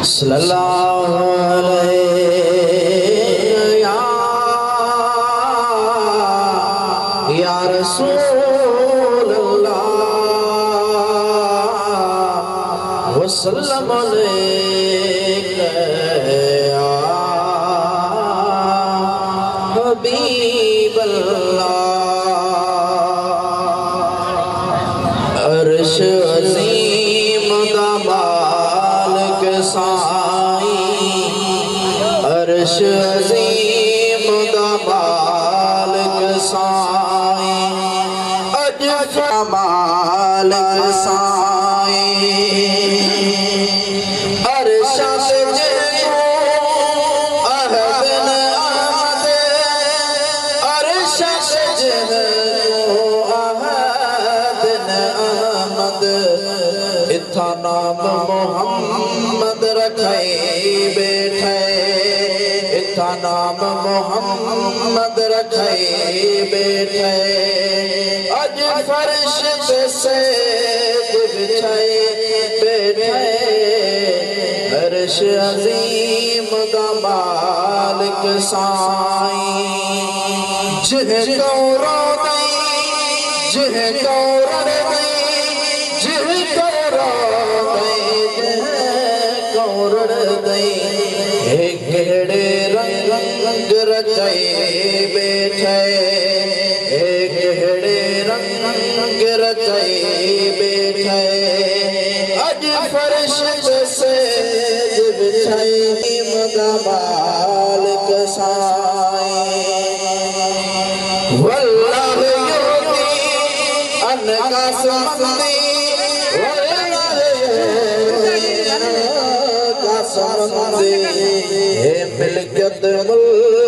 सल्लल्लाहु अलैहि या रसूलल्लाह वसल्लम अलैका या हबीबल्लाह। अर्श अज़ीम दा मालिक साईं, अर्श अज़ीम दा मालिक साईं, अज मालिक साईं। अर्श से अहद न आमद, अर्श से अहद न आमद, इत्था नाम मोहम्मद रखे बैठे, इत्था नाम मोहम्मद रखे बैठे। अज फर्श पे सेज बिछाए बैठे, अर्श अज़ीम दा मालिक साईं। जिह कौरा दई, जिह कौरा दई, जिह कौरा दई, जिह कौरा दई, घेड़े रंग रचाए बैठे, घेड़े रंग रचाए बैठे। अज फर्श पे सेज बिछाए मदा मालिक साईं। वल्लाह योगी अनका समंदी, वल्लाह योगी अनका समंदी, हे मिलकत मुल्क